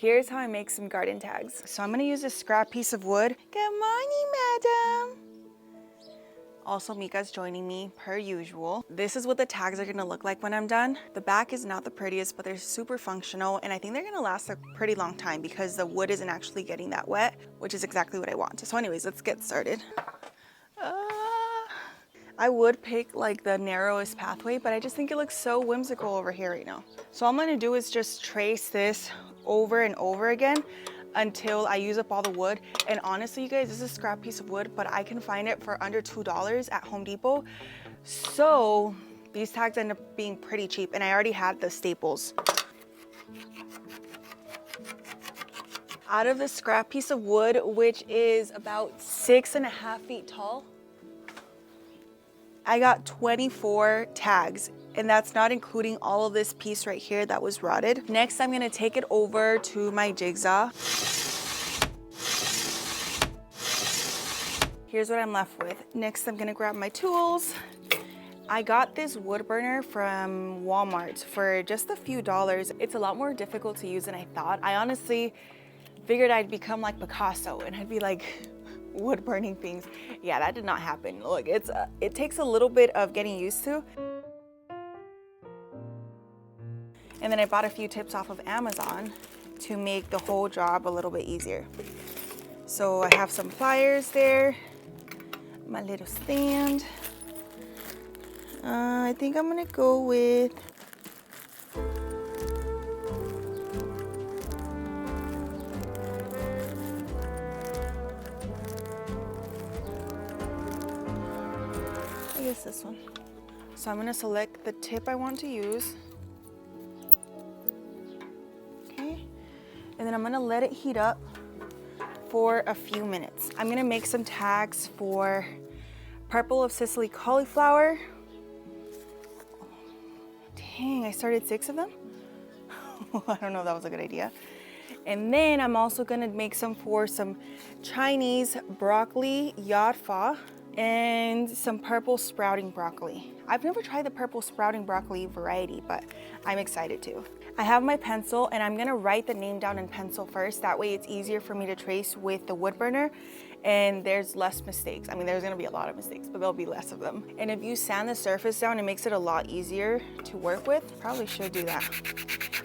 Here's how I make some garden tags. So I'm gonna use this scrap piece of wood. Good morning, madam. Also, Mika's joining me per usual. This is what the tags are gonna look like when I'm done. The back is not the prettiest, but they're super functional, and I think they're gonna last a pretty long time because the wood isn't actually getting that wet, which is exactly what I want. So anyways, let's get started. I would pick like the narrowest pathway, but I just think it looks so whimsical over here right now. So all I'm gonna do is just trace this over and over again until I use up all the wood. And honestly, you guys, this is a scrap piece of wood, but I can find it for under $2 at Home Depot. So these tags end up being pretty cheap, and I already had the staples. Out of the scrap piece of wood, which is about 6.5 feet tall, I got 24 tags, and that's not including all of this piece right here that was rotted. Next, I'm gonna take it over to my jigsaw. Here's what I'm left with. Next, I'm gonna grab my tools. I got this wood burner from Walmart for just a few dollars. It's a lot more difficult to use than I thought. I honestly figured I'd become like Picasso and I'd be like wood burning things. Yeah, that did not happen. Look, it takes a little bit of getting used to. And then I bought a few tips off of Amazon to make the whole job a little bit easier. So I have some pliers there, my little stand. I think I'm gonna go with this one. So I'm gonna select the tip I want to use. Okay, and then I'm gonna let it heat up for a few minutes. I'm gonna make some tags for purple of Sicily cauliflower. Dang, I started 6 of them. I don't know if that was a good idea. And then I'm also gonna make some for some Chinese broccoli yod pho and some purple sprouting broccoli. I've never tried the purple sprouting broccoli variety, but I'm excited to. I have my pencil and I'm gonna write the name down in pencil first. That way it's easier for me to trace with the wood burner and there's less mistakes. I mean, there's gonna be a lot of mistakes, but there'll be less of them. And if you sand the surface down, it makes it a lot easier to work with. Probably should do that.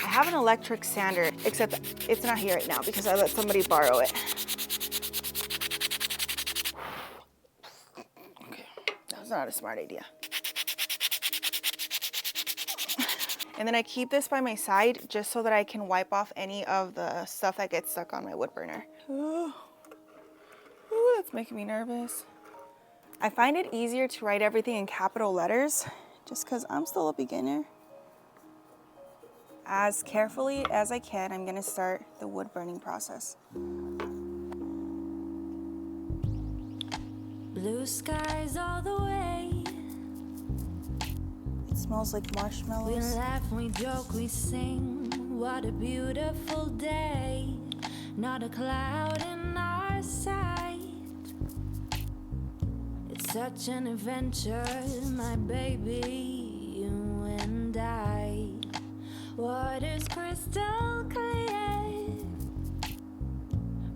I have an electric sander, except it's not here right now because I let somebody borrow it. That's not a smart idea. And then I keep this by my side just so that I can wipe off any of the stuff that gets stuck on my wood burner. Ooh, that's making me nervous. I find it easier to write everything in capital letters just because I'm still a beginner. As carefully as I can, I'm gonna start the wood burning process. Blue skies all the way. It smells like marshmallows. We laugh, we joke, we sing. What a beautiful day. Not a cloud in our sight. It's such an adventure, my baby, you and I. Water's crystal clear.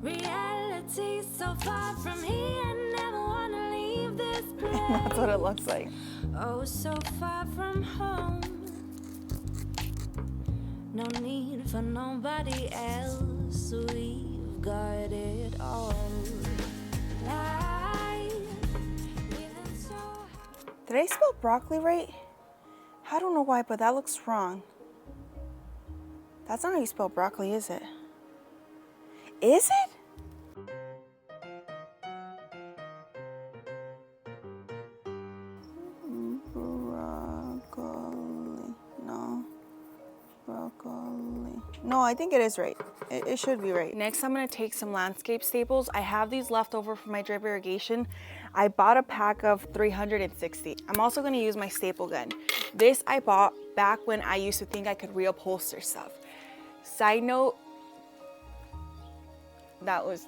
Reality so far from here. Never wanna leave this place. That's what it looks like. Oh, so far from home. No need for nobody else. We've got it all. Life, living so high. Did I spell broccoli right? I don't know why, but that looks wrong. That's not how you spell broccoli, is it? Is it? Broccoli. No. Broccoli. No, I think it is right. It should be right. Next, I'm gonna take some landscape staples. I have these left over from my drip irrigation. I bought a pack of 360. I'm also gonna use my staple gun. This I bought back when I used to think I could reupholster stuff. Side note, that was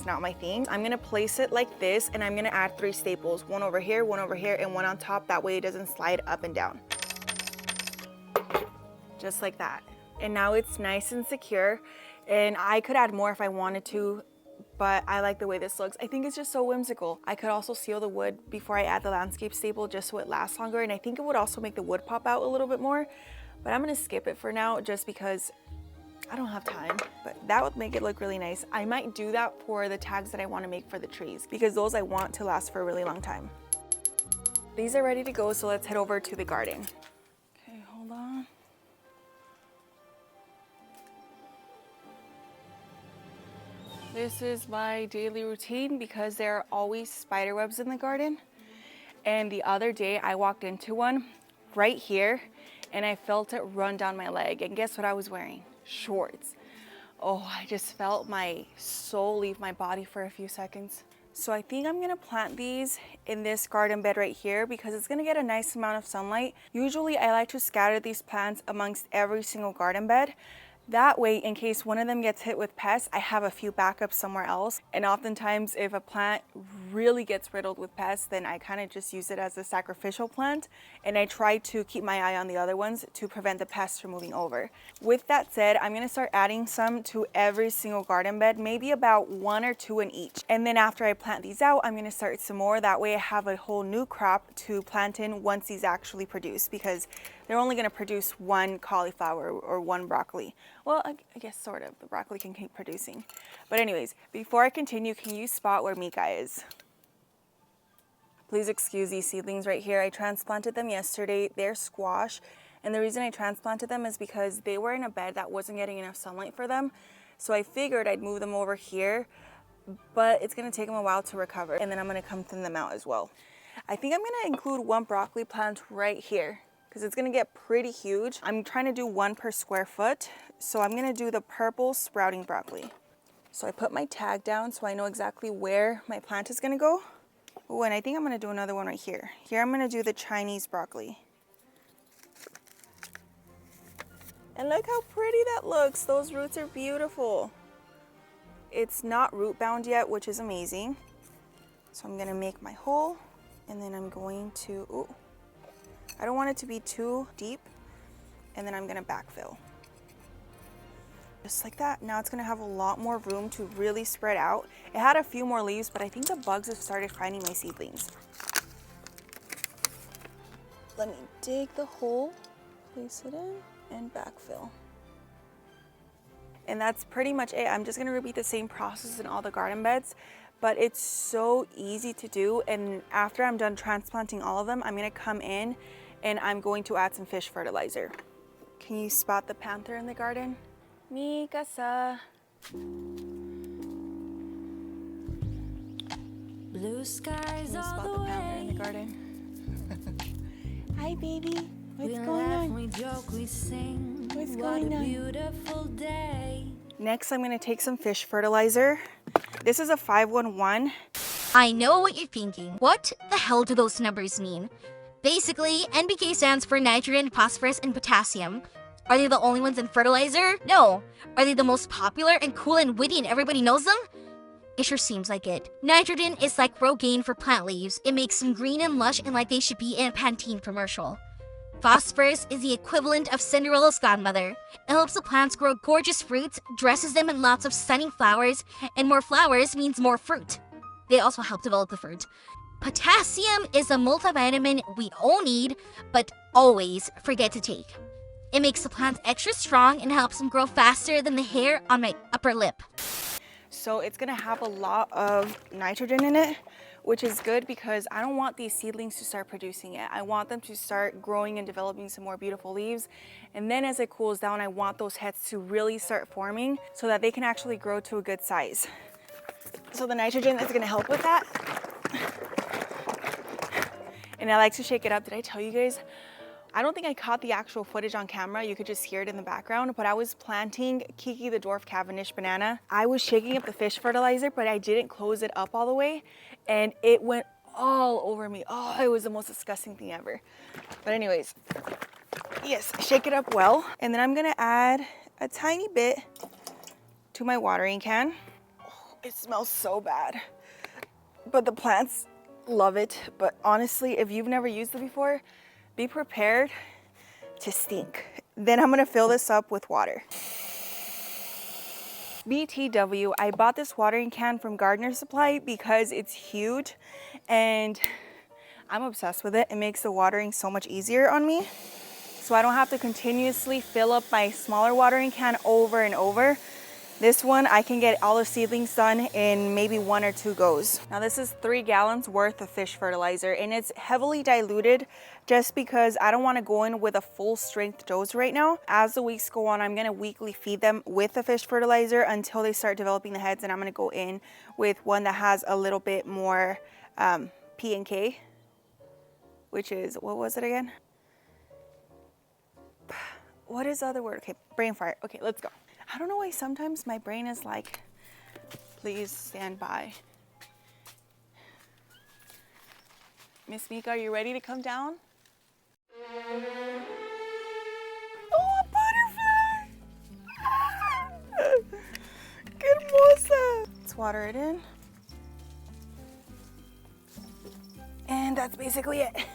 not my thing. I'm gonna place it like this and I'm gonna add 3 staples, one over here, and one on top. That way it doesn't slide up and down. Just like that. And now it's nice and secure. And I could add more if I wanted to, but I like the way this looks. I think it's just so whimsical. I could also seal the wood before I add the landscape staple just so it lasts longer, and I think it would also make the wood pop out a little bit more, but I'm gonna skip it for now just because I don't have time, but that would make it look really nice. I might do that for the tags that I want to make for the trees because those I want to last for a really long time. These are ready to go, so let's head over to the garden. Okay, hold on. This is my daily routine because there are always spider webs in the garden. And the other day I walked into one right here and I felt it run down my leg. And guess what I was wearing? Shorts. Oh, I just felt my soul leave my body for a few seconds. So I think I'm gonna plant these in this garden bed right here because it's gonna get a nice amount of sunlight. Usually I like to scatter these plants amongst every single garden bed. That way, in case one of them gets hit with pests, I have a few backups somewhere else. And oftentimes, if a plant really gets riddled with pests, then I kind of just use it as a sacrificial plant. And I try to keep my eye on the other ones to prevent the pests from moving over. With that said, I'm gonna start adding some to every single garden bed, maybe about 1 or 2 in each. And then after I plant these out, I'm gonna start some more. That way I have a whole new crop to plant in once these actually produce, because they're only gonna produce 1 cauliflower or 1 broccoli. Well, I guess sort of. The broccoli can keep producing. But anyways, before I continue, can you spot where Mika is? Please excuse these seedlings right here. I transplanted them yesterday. They're squash. And the reason I transplanted them is because they were in a bed that wasn't getting enough sunlight for them. So I figured I'd move them over here, but it's gonna take them a while to recover. And then I'm gonna come thin them out as well. I think I'm gonna include 1 broccoli plant right here, because it's gonna get pretty huge. I'm trying to do 1 per square foot. So I'm gonna do the purple sprouting broccoli. So I put my tag down so I know exactly where my plant is gonna go. Oh, and I think I'm gonna do another one right here. Here I'm gonna do the Chinese broccoli. And look how pretty that looks. Those roots are beautiful. It's not root bound yet, which is amazing. So I'm gonna make my hole, and then I'm going to, ooh, I don't want it to be too deep, and then I'm gonna backfill. Just like that. Now it's gonna have a lot more room to really spread out. It had a few more leaves, but I think the bugs have started finding my seedlings. Let me dig the hole, place it in, and backfill. And that's pretty much it. I'm just gonna repeat the same process in all the garden beds, but it's so easy to do. And after I'm done transplanting all of them, I'm gonna come in and I'm going to add some fish fertilizer. Can you spot the panther in the garden? Mikasa. Blue skies all Spot the the panther in the way. garden. Hi, baby. What's We going laugh, on? we joke, we sing. What's What going a on? beautiful day. Next, I'm gonna take some fish fertilizer. This is a 511. I know what you're thinking. What the hell do those numbers mean? Basically, NPK stands for nitrogen, phosphorus, and potassium. Are they the only ones in fertilizer? No. Are they the most popular and cool and witty and everybody knows them? It sure seems like it. Nitrogen is like Rogaine for plant leaves. It makes them green and lush and like they should be in a Pantene commercial. Phosphorus is the equivalent of Cinderella's godmother. It helps the plants grow gorgeous fruits, dresses them in lots of stunning flowers, and more flowers means more fruit. They also help develop the fruit. Potassium is a multivitamin we all need, but always forget to take. It makes the plants extra strong and helps them grow faster than the hair on my upper lip. So it's gonna have a lot of nitrogen in it, which is good because I don't want these seedlings to start producing it. I want them to start growing and developing some more beautiful leaves. And then as it cools down, I want those heads to really start forming so that they can actually grow to a good size. So the nitrogen is gonna help with that. And I like to shake it up. Did I tell you guys? I don't think I caught the actual footage on camera. You could just hear it in the background, but I was planting Kiki the dwarf Cavendish banana. I was shaking up the fish fertilizer, but I didn't close it up all the way, and it went all over me. Oh, it was the most disgusting thing ever. But anyways, yes, shake it up well. And then I'm gonna add a tiny bit to my watering can. Oh, it smells so bad, but the plants love it. But honestly, if you've never used it before, be prepared to stink. Then I'm gonna fill this up with water. BTW, I bought this watering can from Gardener Supply because it's huge and I'm obsessed with it. It makes the watering so much easier on me. So I don't have to continuously fill up my smaller watering can over and over. This one, I can get all the seedlings done in maybe 1 or 2 goes. Now this is 3 gallons worth of fish fertilizer and it's heavily diluted just because I don't want to go in with a full strength dose right now. As the weeks go on, I'm going to weekly feed them with the fish fertilizer until they start developing the heads, and I'm going to go in with one that has a little bit more P and K, which is, what was it again? What is the other word? Okay, brain fart. Okay, let's go. I don't know why sometimes my brain is like, please stand by. Miss Mika, are you ready to come down? Oh, a butterfly! Qué hermosa! Let's water it in. And that's basically it.